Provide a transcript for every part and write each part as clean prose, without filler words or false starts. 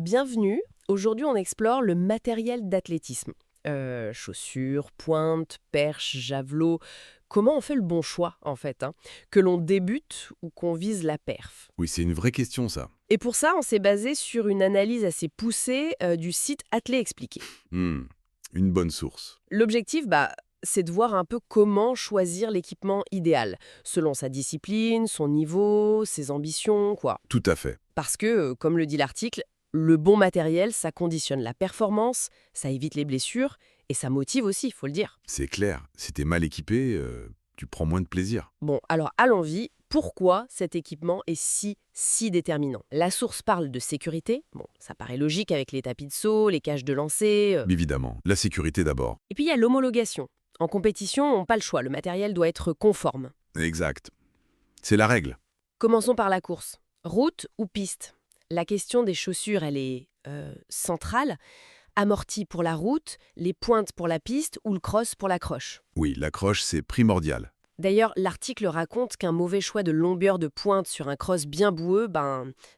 Bienvenue, aujourd'hui on explore le matériel d'athlétisme. Chaussures, pointes, perches, javelots, comment on fait le bon choix en fait, hein, que l'on débute ou qu'on vise la perf. Oui, c'est une vraie question, ça. Et pour ça on s'est basé sur une analyse assez poussée du site Athlé Expliqué. Hmm, une bonne source. L'objectif, c'est de voir un peu comment choisir l'équipement idéal, selon sa discipline, son niveau, ses ambitions, quoi. Tout à fait. Parce que, comme le dit l'article, le bon matériel, ça conditionne la performance, ça évite les blessures, et ça motive aussi, il faut le dire. C'est clair. Si t'es mal équipé, tu prends moins de plaisir. Bon, alors allons-y, pourquoi cet équipement est si déterminant? La source parle de sécurité, bon, ça paraît logique avec les tapis de saut, les cages de lancer, Évidemment. La sécurité d'abord. et puis il y a l'homologation. En compétition, on n'a pas le choix, le matériel doit être conforme. Exact. C'est la règle. Commençons par la course. Route ou piste? La question des chaussures, elle est centrale. Amorti pour la route, les pointes pour la piste ou le cross pour la croche. Oui, l'accroche, c'est primordial. D'ailleurs, l'article raconte qu'un mauvais choix de longueur de pointe sur un cross bien boueux,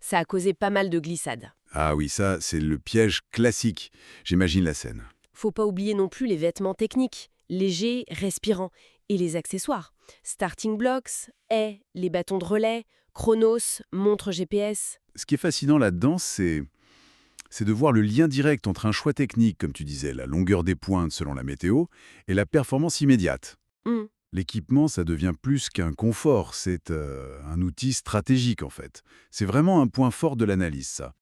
ça a causé pas mal de glissades. Ah oui, ça, c'est le piège classique. J'imagine la scène. Faut pas oublier non plus les vêtements techniques, légers, respirants, et les accessoires. Starting blocks, haies, les bâtons de relais, chronos, montres GPS. Ce qui est fascinant là-dedans, c'est de voir le lien direct entre un choix technique, comme tu disais, la longueur des pointes selon la météo, et la performance immédiate. Hmm. L'équipement, ça devient plus qu'un confort, c'est un outil stratégique en fait. C'est vraiment un point fort de l'analyse, ça.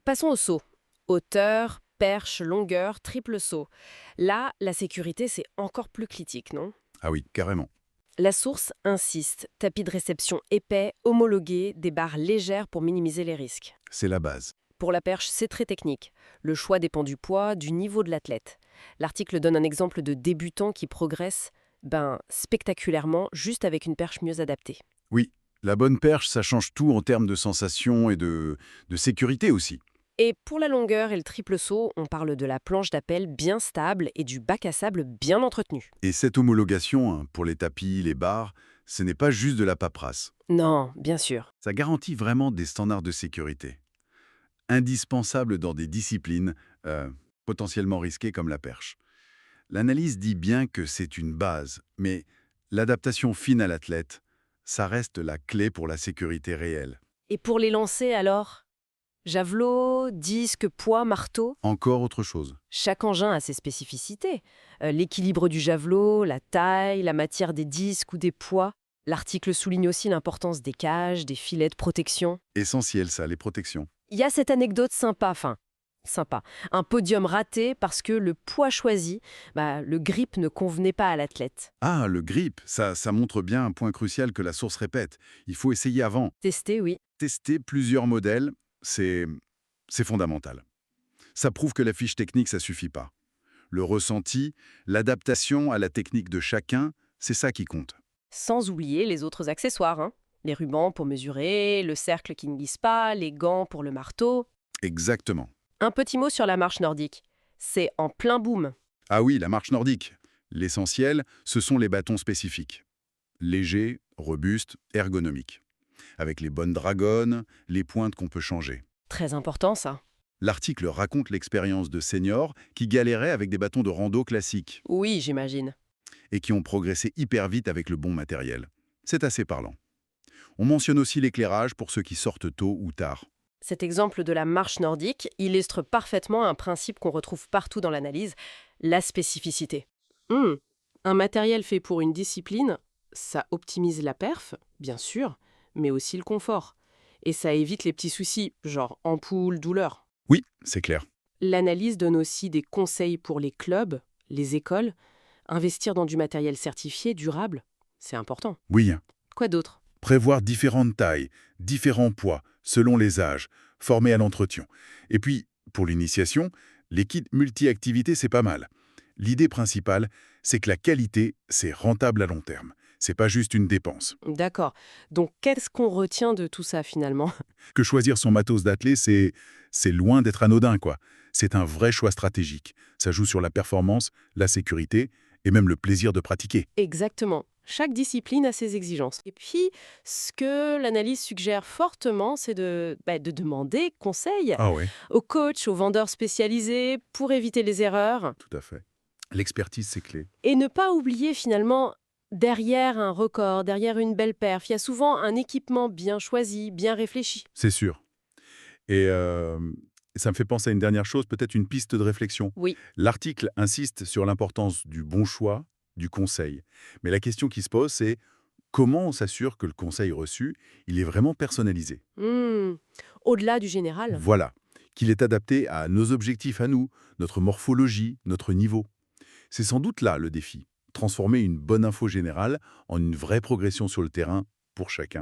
Passons au saut. Hauteur, perche, longueur, triple saut. Là, la sécurité, c'est encore plus critique, non? Ah oui, carrément. La source insiste. Tapis de réception épais, homologué, des barres légères pour minimiser les risques. C'est la base. Pour la perche, c'est très technique. Le choix dépend du poids, du niveau de l'athlète. L'article donne un exemple de débutant qui progresse spectaculairement juste avec une perche mieux adaptée. Oui, la bonne perche, ça change tout en termes de sensation et de sécurité aussi. Et pour la longueur et le triple saut, on parle de la planche d'appel bien stable et du bac à sable bien entretenu. Et cette homologation, hein, pour les tapis, les barres, ce n'est pas juste de la paperasse. Non, bien sûr. Ça garantit vraiment des standards de sécurité. Indispensables dans des disciplines potentiellement risquées comme la perche. L'analyse dit bien que c'est une base, mais l'adaptation fine à l'athlète, ça reste la clé pour la sécurité réelle. Et pour les lancer alors? Javelot, disque, poids, marteau? Encore autre chose. Chaque engin a ses spécificités. L'équilibre du javelot, la taille, la matière des disques ou des poids. L'article souligne aussi l'importance des cages, des filets de protection. Essentiel ça, les protections. Il y a cette anecdote sympa. Un podium raté parce que le poids choisi, le grip ne convenait pas à l'athlète. Ah, le grip, ça montre bien un point crucial que la source répète. Il faut essayer avant. Testé, oui. Tester plusieurs modèles, c'est fondamental. Ça prouve que la fiche technique, ça suffit pas. Le ressenti, l'adaptation à la technique de chacun, c'est ça qui compte. Sans oublier les autres accessoires, hein. Les rubans pour mesurer, le cercle qui ne glisse pas, les gants pour le marteau. Exactement. Un petit mot sur la marche nordique. C'est en plein boom. Ah oui, la marche nordique. L'essentiel, ce sont les bâtons spécifiques. Légers, robustes, ergonomiques. Avec les bonnes dragonnes, les pointes qu'on peut changer. Très important, ça. L'article raconte l'expérience de seniors qui galéraient avec des bâtons de rando classiques Oui, j'imagine. et qui ont progressé hyper vite avec le bon matériel. C'est assez parlant. On mentionne aussi l'éclairage pour ceux qui sortent tôt ou tard. Cet exemple de la marche nordique illustre parfaitement un principe qu'on retrouve partout dans l'analyse, la spécificité. Un matériel fait pour une discipline, ça optimise la perf, bien sûr, mais aussi le confort. Et ça évite les petits soucis, genre ampoule, douleur. Oui, c'est clair. L'analyse donne aussi des conseils pour les clubs, les écoles. Investir dans du matériel certifié, durable, c'est important. Oui. Quoi d'autre? Prévoir différentes tailles, différents poids, selon les âges, former à l'entretien. Et puis, pour l'initiation, les kits multi-activités, c'est pas mal. L'idée principale, c'est que la qualité, c'est rentable à long terme. C'est pas juste une dépense. D'accord. Donc, qu'est-ce qu'on retient de tout ça, finalement? Que choisir son matos d'athlète, c'est loin d'être anodin, quoi. C'est un vrai choix stratégique. Ça joue sur la performance, la sécurité et même le plaisir de pratiquer. Exactement. Chaque discipline a ses exigences. Et puis, ce que l'analyse suggère fortement, c'est de demander conseil Ah ouais, aux coachs, aux vendeurs spécialisés pour éviter les erreurs. tout à fait. L'expertise, c'est clé. Et ne pas oublier finalement, derrière un record, derrière une belle perf, il y a souvent un équipement bien choisi, bien réfléchi. C'est sûr. Et ça me fait penser à une dernière chose, peut-être une piste de réflexion. Oui. L'article insiste sur l'importance du bon choix, du conseil. Mais la question qui se pose, c'est comment on s'assure que le conseil reçu, il est vraiment personnalisé? Hmm. Au-delà du général. Voilà, qu'il est adapté à nos objectifs à nous, notre morphologie, notre niveau. C'est sans doute là le défi, transformer une bonne info générale en une vraie progression sur le terrain pour chacun.